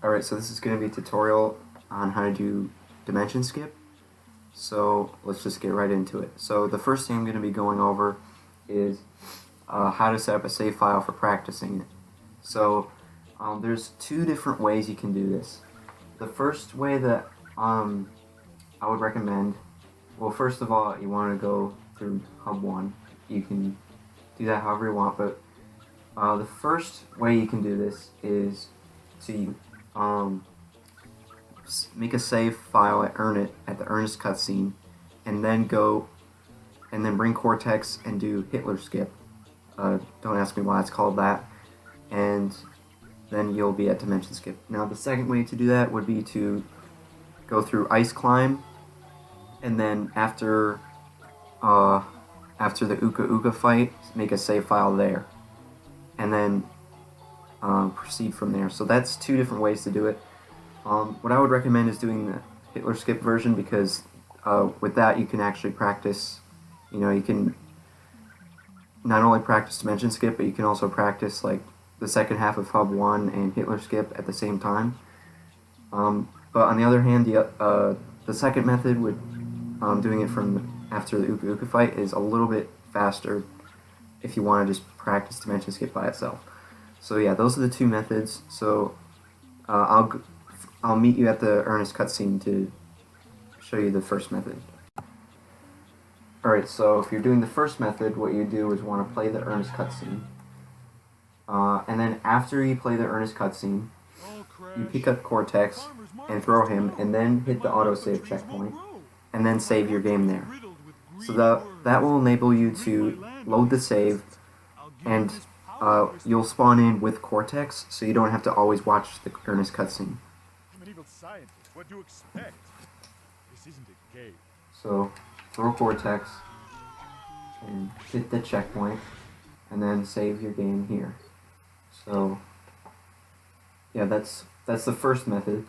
Alright, so this is going to be a tutorial on how to do dimension skip. So let's just get right into it. So the first thing I'm going to be going over is how to set up a save file for practicing it. So there's two different ways you can do this. The first way that I would recommend, well, first of all, you want to go through Hub 1. You can do that however you want, but the first way you can do this is to make a save file at the earnest cutscene, and then bring Cortex and do Hitler skip. Don't ask me why it's called that. And then you'll be at dimension skip. Now the second way to do that would be to go through ice climb, and then after the Uka Uka fight, make a save file there, and then proceed from there. So that's two different ways to do it. What I would recommend is doing the Hitler skip version, because with that you can actually practice. You can not only practice dimension skip, but you can also practice like the second half of Hub 1 and Hitler skip at the same time. But on the other hand, the second method with doing it from after the Uka Uka fight is a little bit faster if you want to just practice dimension skip by itself. So yeah, those are the two methods. So I'll meet you at the earnest cutscene to show you the first method. Alright, so if you're doing the first method, what you do is want to play the earnest cutscene. And then after you play the earnest cutscene, you pick up Cortex and throw him, and then hit the autosave checkpoint, and then save your game there. So that will enable you to load the save, and you'll spawn in with Cortex, so you don't have to always watch the earnest cutscene. What do you expect? This isn't a game. So throw Cortex and hit the checkpoint, and then save your game here. So yeah, that's the first method.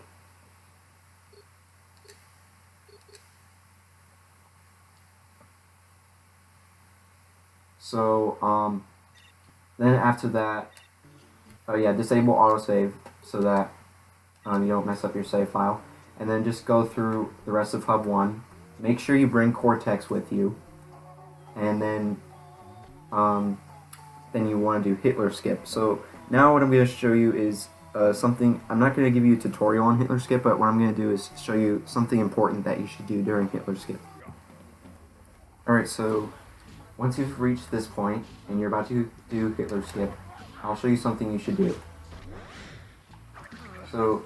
So then after that, disable autosave so that you don't mess up your save file, and then just go through the rest of Hub 1. Make sure you bring Cortex with you, and then you want to do Hitler skip. So now what I'm going to show you is something. I'm not going to give you a tutorial on Hitler skip, but what I'm going to do is show you something important that you should do during Hitler skip. Alright, so once you've reached this point and you're about to do Hitler skip, I'll show you something you should do. So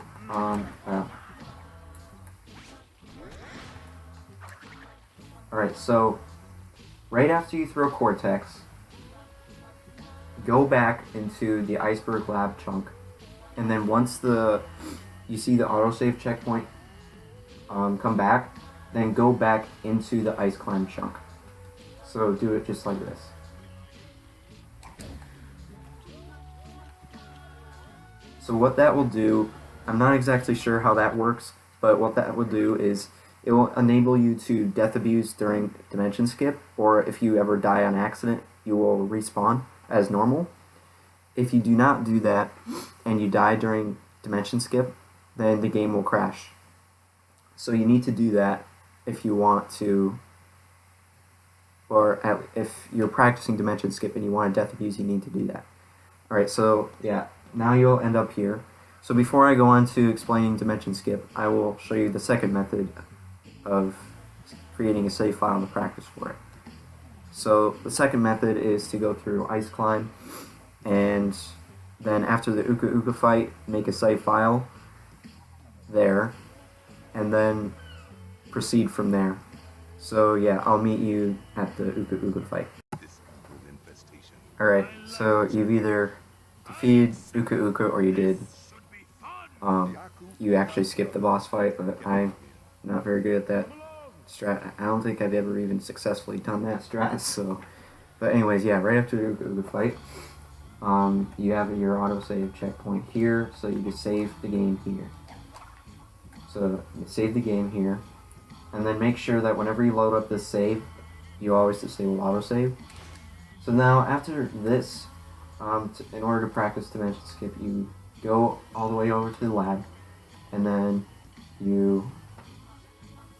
alright, so right after you throw Cortex, go back into the Iceberg Lab chunk, and then once you see the autosave checkpoint come back, then go back into the Ice Climb chunk. So do it just like this. So what that will do, I'm not exactly sure how that works, but what that will do is it will enable you to death abuse during dimension skip, or if you ever die on accident, you will respawn as normal. If you do not do that, and you die during dimension skip, then the game will crash. So you need to do that if you want to, or if you're practicing dimension skip and you want to death abuse, you need to do that. Alright, so yeah, now you'll end up here. So before I go on to explaining dimension skip, I will show you the second method of creating a save file to practice for it. So the second method is to go through ice climb, and then after the Uka Uka fight, make a save file there, and then proceed from there. So yeah, I'll meet you at the Uka Uka fight. Alright, so you've either defeated Uka Uka or you did. You actually skipped the boss fight, but I'm not very good at that strat. I don't think I've ever even successfully done that strat, so. But anyways, yeah, right after the Uka Uka fight, you have your autosave checkpoint here, so you just save the game here. So you save the game here, and then make sure that whenever you load up this save, you always disable autosave. So now after this, in order to practice dimension skip, you go all the way over to the lab, and then you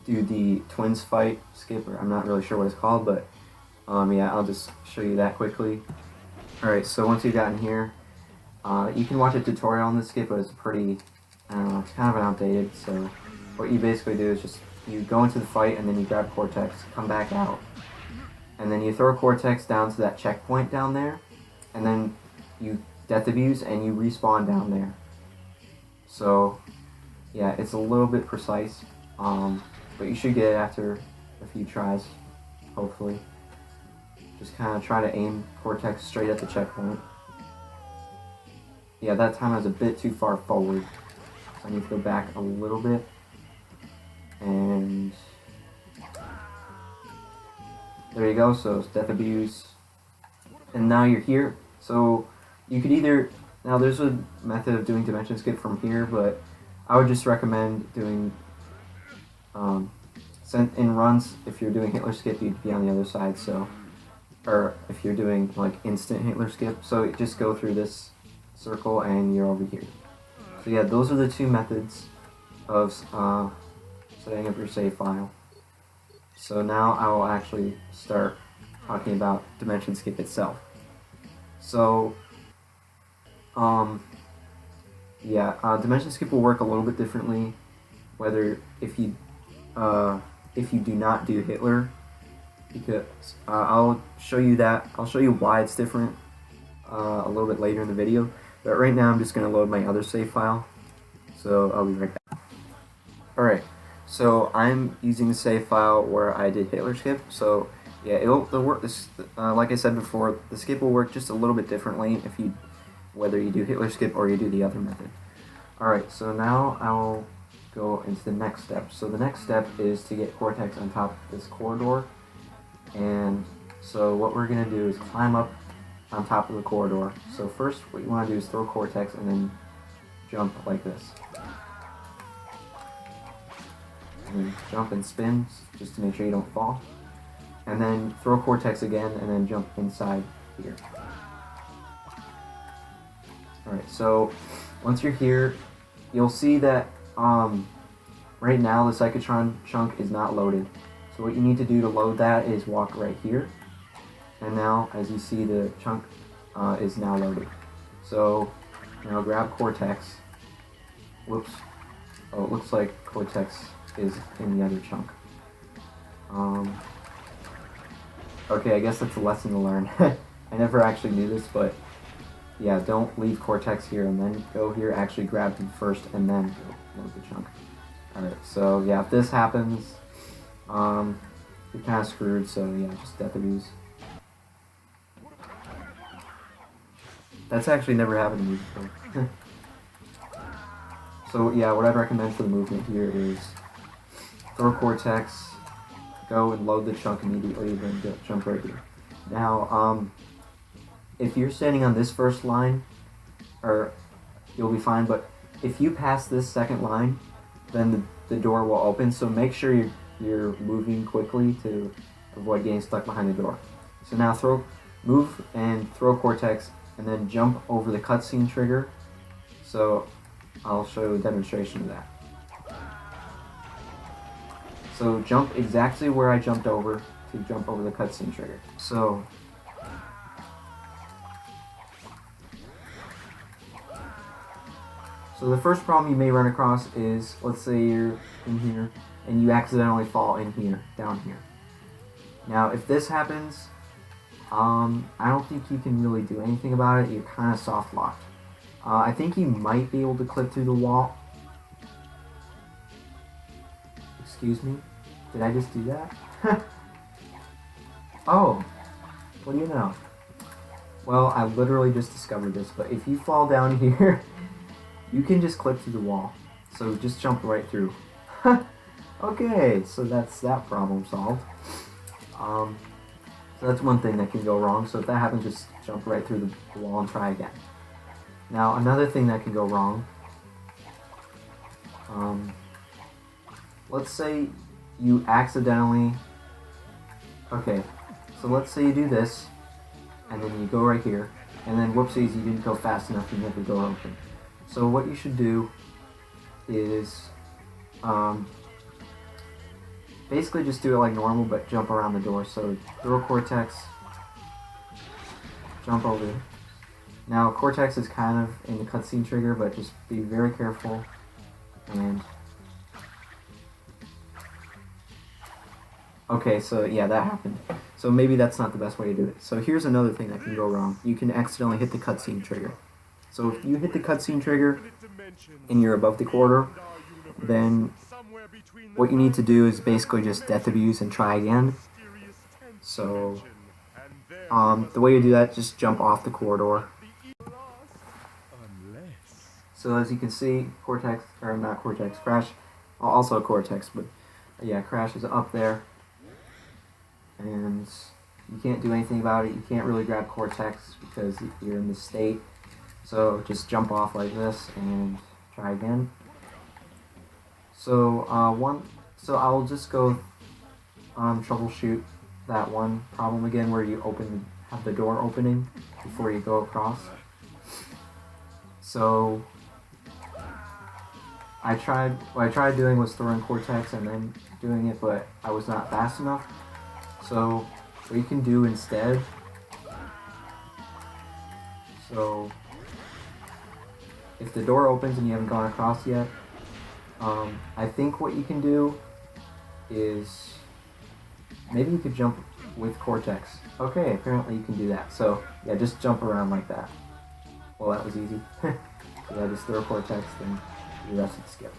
do the twins fight skip, or I'm not really sure what it's called, but yeah, I'll just show you that quickly. Alright, so once you've gotten here, you can watch a tutorial on this skip, but it's pretty, I don't know, it's kind of outdated. So what you basically do is just, you go into the fight and then you grab Cortex, come back out, and then you throw Cortex down to that checkpoint down there, and then you death abuse and you respawn down there. So yeah, it's a little bit precise, but you should get it after a few tries, hopefully. Just kind of try to aim Cortex straight at the checkpoint. Yeah, that time I was a bit too far forward, so I need to go back a little bit. And there you go, so it's death abuse. And now you're here, so you could either, now there's a method of doing dimension skip from here, but I would just recommend doing, in runs, if you're doing Hitler skip, you'd be on the other side, so, or if you're doing like instant Hitler skip, so just go through this circle and you're over here. So yeah, those are the two methods of setting up your save file. So now I will actually start talking about dimension skip itself. So yeah, dimension skip will work a little bit differently whether if you do not do Hitler, because I'll show you that. I'll show you why it's different a little bit later in the video. But right now I'm just going to load my other save file. So I'll be right back. Alright, so I'm using the save file where I did Hitler skip. So yeah, it'll work. Like I said before, the skip will work just a little bit differently whether you do Hitler skip or you do the other method. Alright, so now I'll go into the next step. So the next step is to get Cortex on top of this corridor. And so what we're going to do is climb up on top of the corridor. So first what you want to do is throw Cortex and then jump like this. And then jump and spin just to make sure you don't fall. And then throw Cortex again and then jump inside here. Alright, so once you're here, you'll see that right now the Psychotron chunk is not loaded. So what you need to do to load that is walk right here. And now, as you see, the chunk is now loaded. So now grab Cortex. Whoops. Oh, it looks like Cortex is in the other chunk. Okay, I guess that's a lesson to learn. I never actually knew this, but yeah, don't leave Cortex here and then go here. Actually grab him first and then go load the chunk. Alright, so yeah, if this happens, you're kind of screwed, so yeah, just death abuse. That's actually never happened to me before. So yeah, what I'd recommend for the movement here is throw Cortex, go and load the chunk immediately, then jump right here. Now, if you're standing on this first line, you'll be fine, but if you pass this second line, then the door will open, so make sure you're moving quickly to avoid getting stuck behind the door. So now move and throw Cortex, and then jump over the cutscene trigger. So I'll show you a demonstration of that. So jump exactly where I jumped over to jump over the cutscene trigger. So the first problem you may run across is, let's say you're in here and you accidentally fall in here, down here. Now if this happens, I don't think you can really do anything about it. You're kind of soft locked. I think you might be able to clip through the wall. Excuse me? Did I just do that? Oh, what do you know? Well, I literally just discovered this, but if you fall down here, you can just clip through the wall. So just jump right through. Okay, so that's that problem solved. So that's one thing that can go wrong. So if that happens, just jump right through the wall and try again. Now another thing that can go wrong, let's say you accidentally, okay, so let's say you do this, and then you go right here, and then whoopsies, you didn't go fast enough and you have the door open. So what you should do is basically just do it like normal, but jump around the door. So throw Cortex, jump over. Now Cortex is kind of in the cutscene trigger, but just be very careful. And okay, so yeah, that happened. So maybe that's not the best way to do it. So here's another thing that can go wrong. You can accidentally hit the cutscene trigger. So if you hit the cutscene trigger and you're above the corridor, then what you need to do is basically just death abuse and try again. So the way you do that, just jump off the corridor. So as you can see, Cortex, or not Cortex, Crash, also Cortex, but yeah, Crash is up there. And you can't do anything about it. You can't really grab Cortex because you're in this state. So just jump off like this and try again. So I'll just go troubleshoot that one problem again where you have the door opening before you go across. So what I tried doing was throwing Cortex and then doing it, but I was not fast enough. So what you can do instead, so if the door opens and you haven't gone across yet, I think what you can do is maybe you could jump with Cortex. Okay, apparently you can do that. So yeah, just jump around like that. Well, that was easy. So yeah, just throw Cortex and do the rest of the skip.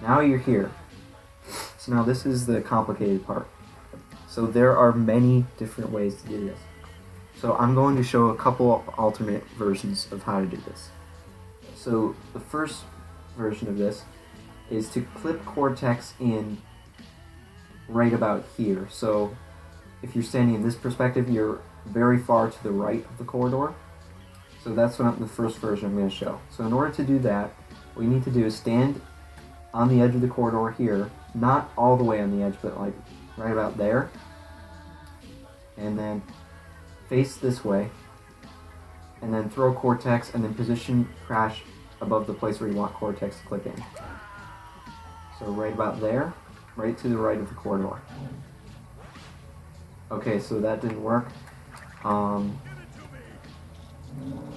Now you're here. So now this is the complicated part. So there are many different ways to do this. So I'm going to show a couple of alternate versions of how to do this. So the first version of this is to clip Cortex in right about here. So if you're standing in this perspective, you're very far to the right of the corridor. So that's the first version I'm going to show. So in order to do that, what you need to do is stand on the edge of the corridor here, not all the way on the edge, but like right about there, and then face this way, and then throw Cortex, and then position Crash above the place where you want Cortex to clip in. So right about there, right to the right of the corridor. Okay, so that didn't work.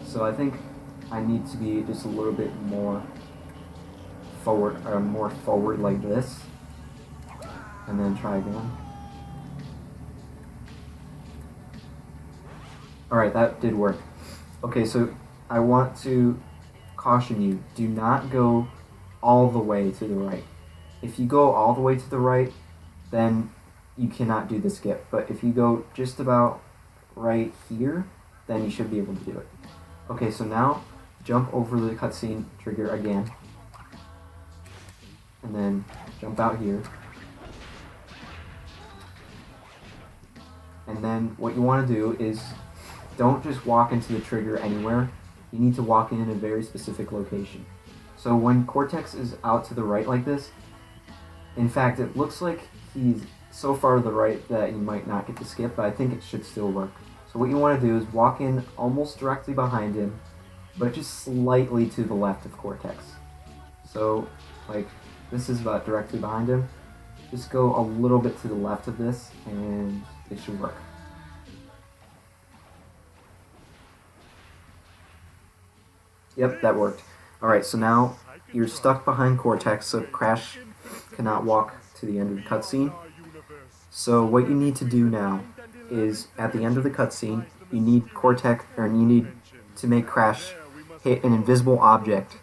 So I think I need to be just a little bit more forward like this, and then try again. Alright, that did work. Okay, so I want to caution you, do not go all the way to the right. If you go all the way to the right, then you cannot do the skip. But if you go just about right here, then you should be able to do it. Okay, so now jump over the cutscene trigger again. And then jump out here. And then what you want to do is don't just walk into the trigger anywhere. You need to walk in a very specific location. So when Cortex is out to the right like this, in fact, it looks like he's so far to the right that you might not get the skip, but I think it should still work. So what you want to do is walk in almost directly behind him, but just slightly to the left of Cortex. So, like, this is about directly behind him. Just go a little bit to the left of this, and it should work. Yep, that worked. Alright, so now you're stuck behind Cortex, so Crash cannot walk to the end of the cutscene. So what you need to do now is, at the end of the cutscene, you need Cortex, or you need to make Crash hit an invisible object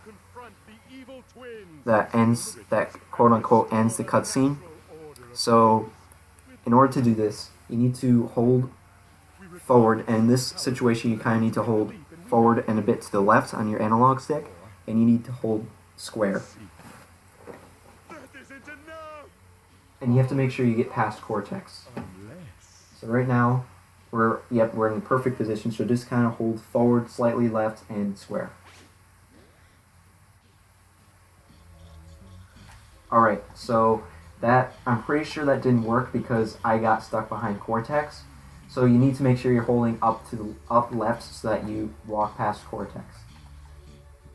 that quote-unquote ends the cutscene. So in order to do this, you need to hold forward, and in this situation you kind of need to hold forward and a bit to the left on your analog stick, and you need to hold square. And you have to make sure you get past Cortex. So right now, we're in the perfect position, so just kind of hold forward, slightly left, and square. Alright, so I'm pretty sure that didn't work because I got stuck behind Cortex. So you need to make sure you're holding up left so that you walk past Cortex.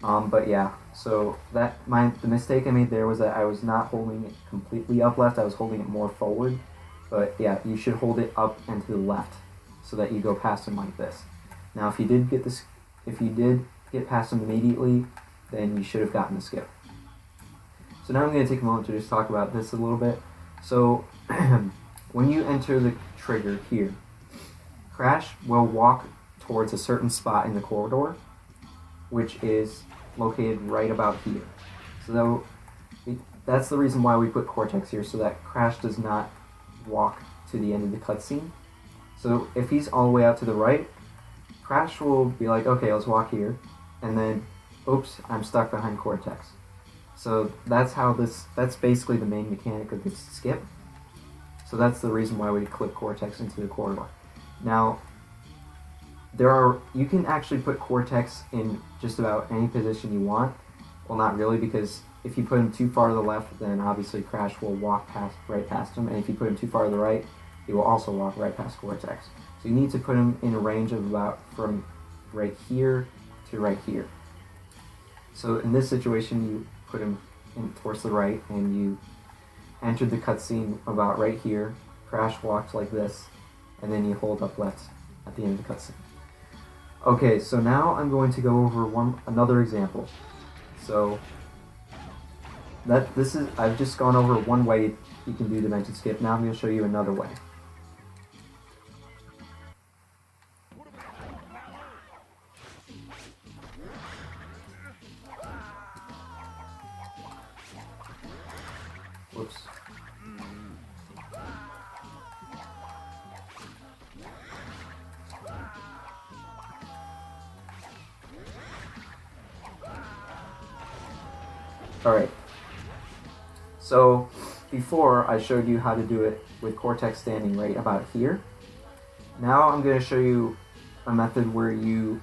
But yeah, so the mistake I made there was that I was not holding it completely up left. I was holding it more forward. But yeah, you should hold it up and to the left so that you go past him like this. Now, if you did get past him immediately, then you should have gotten the skip. So now I'm going to take a moment to just talk about this a little bit. So when you enter the trigger here, Crash will walk towards a certain spot in the corridor, which is located right about here. So that's the reason why we put Cortex here, so that Crash does not walk to the end of the cutscene. So if he's all the way out to the right, Crash will be like, okay, let's walk here, and then, oops, I'm stuck behind Cortex. So that's basically the main mechanic of this skip. So that's the reason why we clip Cortex into the corridor. Now, you can actually put Cortex in just about any position you want. Well, not really, because if you put him too far to the left, then obviously Crash will walk right past him, and if you put him too far to the right, he will also walk right past Cortex. So you need to put him in a range of about from right here to right here. So in this situation, you put him in towards the right, and you entered the cutscene about right here. Crash walked like this, and then you hold up left at the end of the cutscene. Okay, so now I'm going to go over another example. So I've just gone over one way you can do dimension skip. Now I'm going to show you another way. Whoops. Alright. So before I showed you how to do it with Cortex standing right about here. Now I'm going to show you a method where you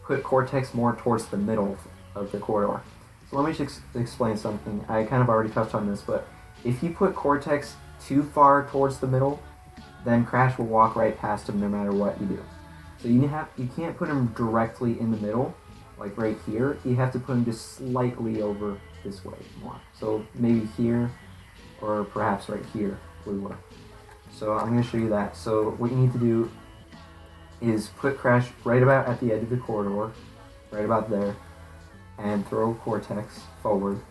put Cortex more towards the middle of the corridor. So let me just explain something. I kind of already touched on this, but if you put Cortex too far towards the middle, then Crash will walk right past him no matter what you do. So you can't put him directly in the middle, like right here. You have to put him just slightly over this way more. So maybe here, or perhaps right here would work. So I'm going to show you that. So what you need to do is put Crash right about at the edge of the corridor, right about there, and throw Cortex forward,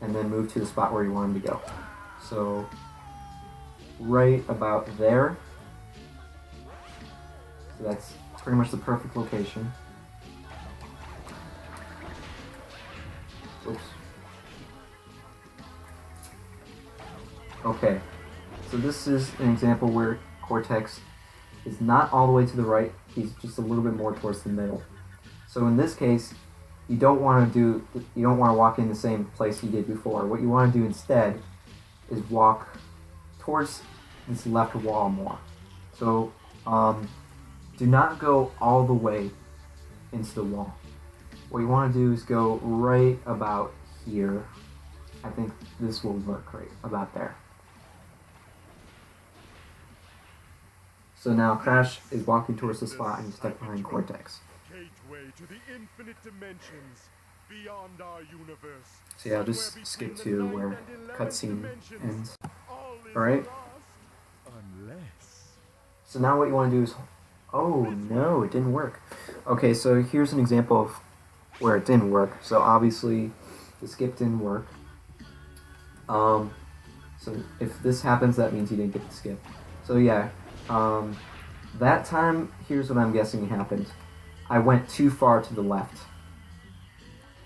and then move to the spot where you want him to go. So right about there. So that's pretty much the perfect location. Oops. Okay, so this is an example where Cortex is not all the way to the right, he's just a little bit more towards the middle. So in this case, you don't want to walk in the same place you did before. What you want to do instead is walk towards this left wall more. So do not go all the way into the wall. What you want to do is go right about here. I think this will work right about there. So now Crash is walking towards the spot and he's stuck behind Cortex. Gateway to the infinite dimensions beyond our universe. So yeah, I'll just skip to where cutscene ends. Alright. So now what you want to do is... Oh no, it didn't work. Okay, so here's an example of where it didn't work. So obviously the skip didn't work. So if this happens, that means you didn't get the skip. So yeah, that time, here's what I'm guessing happened. I went too far to the left.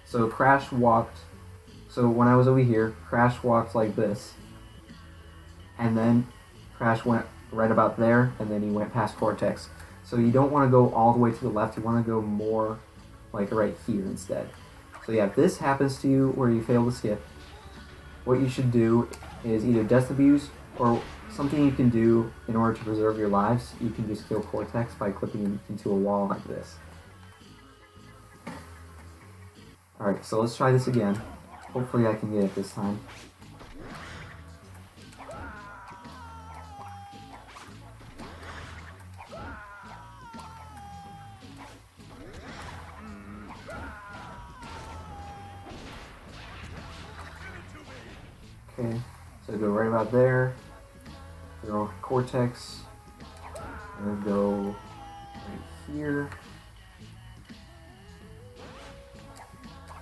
So Crash walked, so when I was over here, Crash walked like this. And then Crash went right about there, and then he went past Cortex. So you don't want to go all the way to the left, you want to go more like right here instead. So yeah, if this happens to you where you fail to skip, what you should do is either Death Abuse or something you can do in order to preserve your lives. You can just kill Cortex by clipping him into a wall like this. Alright, so let's try this again. Hopefully I can get it this time. Okay, so go right about there. Throw Cortex. And go right here.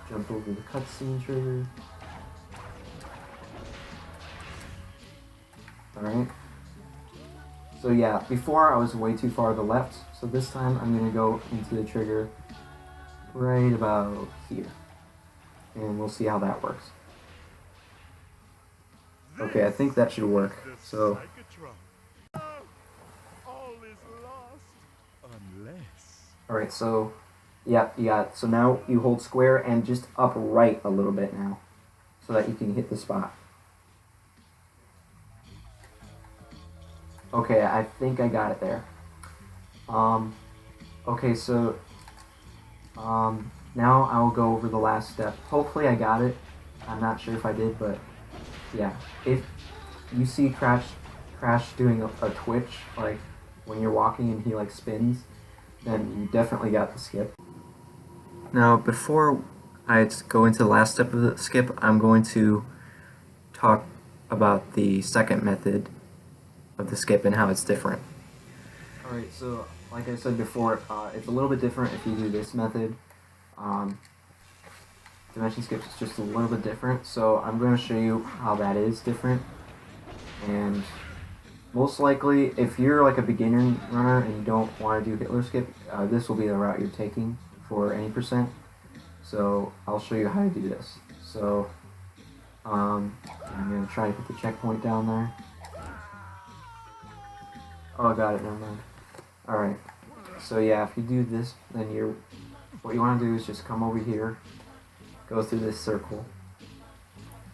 Jump over the cutscene trigger. Alright. So yeah, before I was way too far to the left, so this time I'm going to go into the trigger right about here. And we'll see how that works. Okay, I think that should work. So alright, so yeah, you got it. So now you hold square and just up right a little bit now, so that you can hit the spot. Okay, I think I got it there. Okay, so now I'll go over the last step. Hopefully I got it. I'm not sure if I did, but yeah. If you see Crash doing a twitch, like when you're walking and he like spins, then you definitely got the skip. Now, before I go into the last step of the skip, I'm going to talk about the second method of the skip and how it's different. Alright, so like I said before, it's a little bit different if you do this method. Dimension skips is just a little bit different, so I'm going to show you how that is different. And most likely, if you're like a beginner runner and you don't want to do Hitler skip, this will be the route you're taking for any percent. So I'll show you how to do this. So I'm going to try to put the checkpoint down there. Oh, I got it, never mind. Alright, so yeah, if you do this, then what you want to do is just come over here, go through this circle,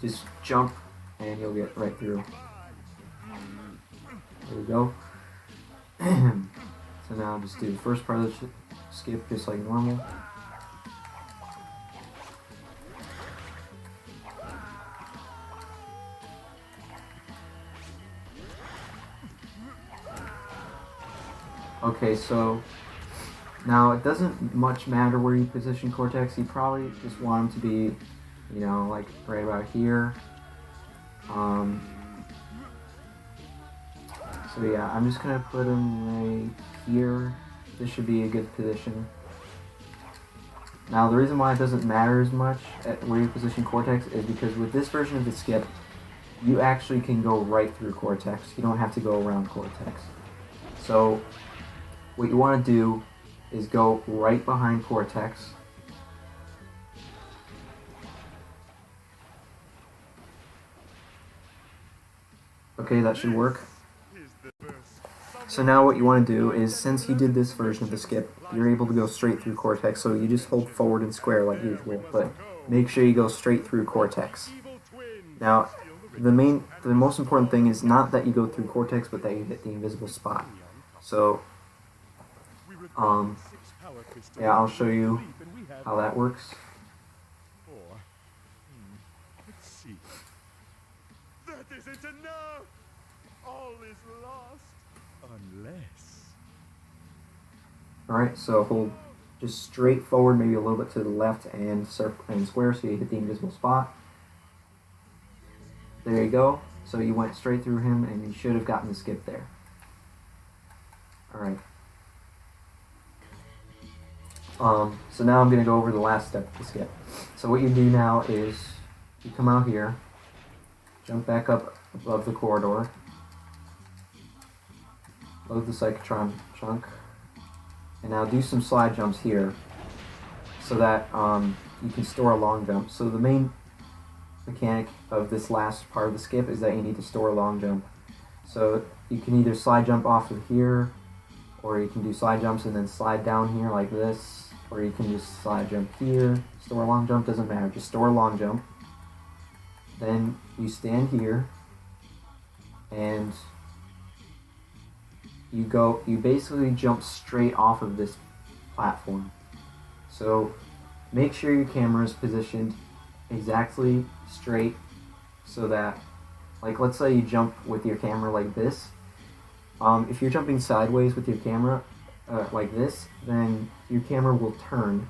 just jump, and you'll get right through. There we go. So now just do the first part of the skip just like normal. Okay, so now it doesn't much matter where you position Cortex. You probably just want him to be, you know, like right about here. So yeah, I'm just gonna put him right here. This should be a good position. Now the reason why it doesn't matter as much at where you position Cortex is because with this version of the skip, you actually can go right through Cortex. You don't have to go around Cortex. So what you want to do is go right behind Cortex. Okay, that should work. So now what you want to do is, since you did this version of the skip, you're able to go straight through Cortex, so you just hold forward and square like usual, but make sure you go straight through Cortex. Now, the most important thing is not that you go through Cortex, but that you hit the invisible spot. So, yeah, I'll show you how that works. Let's see. That isn't enough! All is lost unless... Alright, so hold just straight forward, maybe a little bit to the left and circle and square so you hit the invisible spot. There you go. So you went straight through him and you should have gotten the skip there. Alright. So now I'm going to go over the last step of the skip. So what you do now is you come out here, jump back up above the corridor, load the Psychotron chunk, and now do some slide jumps here so that you can store a long jump. So the main mechanic of this last part of the skip is that you need to store a long jump. So you can either slide jump off of here, or you can do slide jumps and then slide down here like this, or you can just slide jump here, store a long jump, doesn't matter, just store a long jump. Then you stand here, and you basically jump straight off of this platform. So make sure your camera is positioned exactly straight so that, like, let's say you jump with your camera like this. If you're jumping sideways with your camera like this, then your camera will turn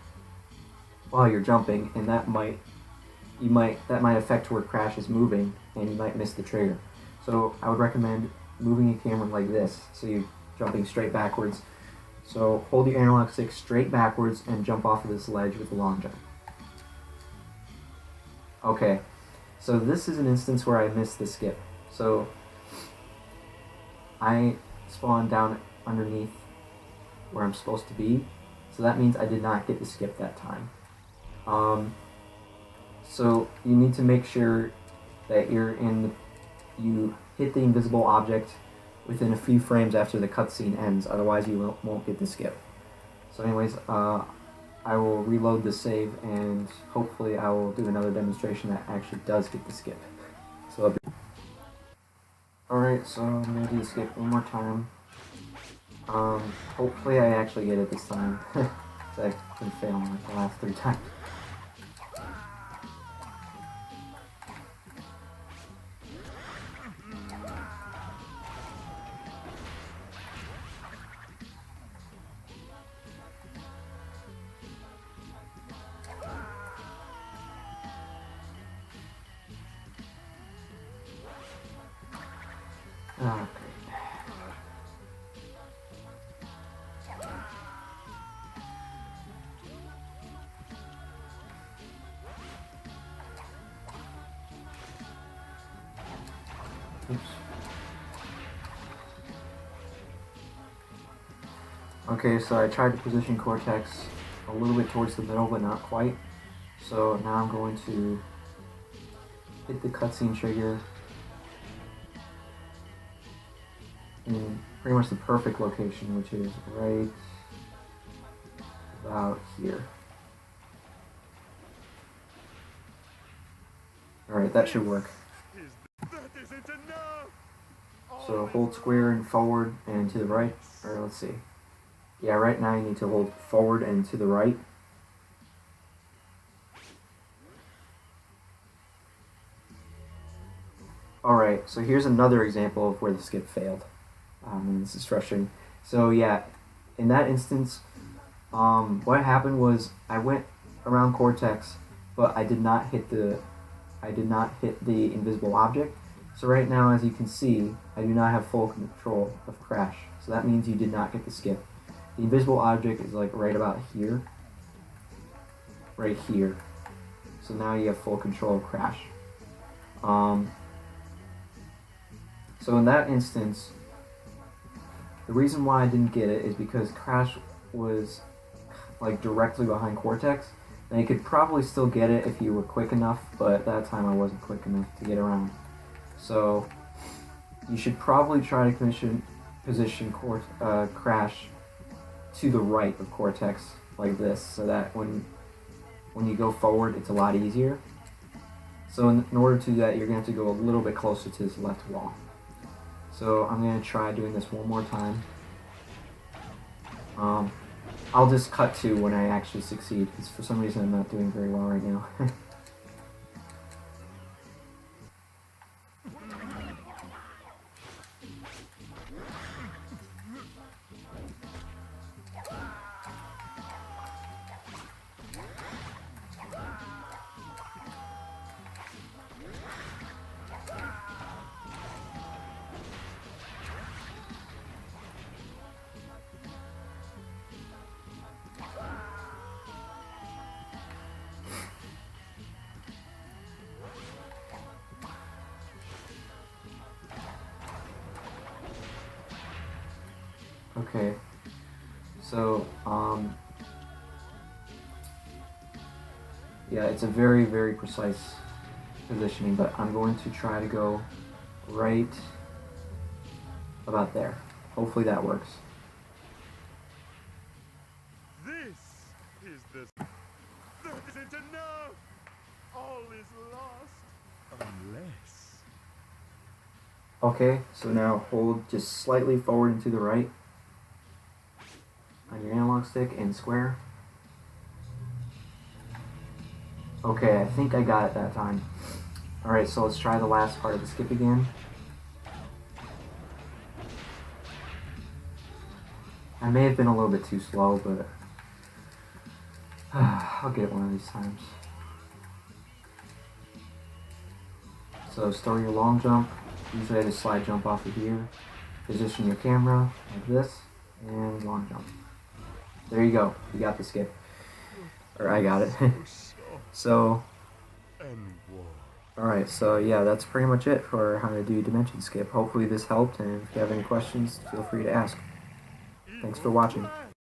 while you're jumping, and that might, that might affect where Crash is moving, and you might miss the trigger. So I would recommend moving a camera like this, so you're jumping straight backwards. So hold your analog stick straight backwards and jump off of this ledge with a long jump. Okay, so this is an instance where I missed the skip. So I spawned down underneath where I'm supposed to be, so that means I did not hit the skip that time. So you need to make sure that you hit the invisible object within a few frames after the cutscene ends, otherwise you won't get the skip. So anyways, I will reload the save, and hopefully I will do another demonstration that actually does get the skip. So alright, so I'm going to do the skip one more time. Hopefully I actually get it this time. So I can fail like the last 3 times. Okay. Oops. Okay, so I tried to position Cortex a little bit towards the middle, but not quite. So now I'm going to hit the cutscene trigger in pretty much the perfect location, which is right about here. Alright, that should work. So hold square and forward and to the right, or let's see. Yeah, right now you need to hold forward and to the right. Alright, so here's another example of where the skip failed. And this is frustrating. So yeah, in that instance, what happened was I went around Cortex, but I did not hit the invisible object. So right now, as you can see, I do not have full control of Crash. So that means you did not get the skip. The invisible object is like right about here. Right here. So now you have full control of Crash. So in that instance, the reason why I didn't get it is because Crash was like directly behind Cortex, and you could probably still get it if you were quick enough, but at that time I wasn't quick enough to get around. So you should probably try to position Crash to the right of Cortex like this, so that when you go forward, it's a lot easier. So in order to do that, you're going to have to go a little bit closer to this left wall. So I'm going to try doing this one more time. I'll just cut to when I actually succeed, because for some reason I'm not doing very well right now. Okay, so, yeah, it's a very, very precise positioning, but I'm going to try to go right about there. Hopefully that works. This is the... That isn't enough! All is lost, unless... Okay, so now hold just slightly forward and to the right on your analog stick and square. Okay, I think I got it that time. Alright, so let's try the last part of the skip again. I may have been a little bit too slow, but I'll get it one of these times. So store your long jump. Usually I just slide jump off of here. Position your camera like this, and long jump. There you go. You got the skip. Or I got it. So, alright, so yeah, that's pretty much it for how to do dimension skip. Hopefully this helped, and if you have any questions, feel free to ask. Thanks for watching.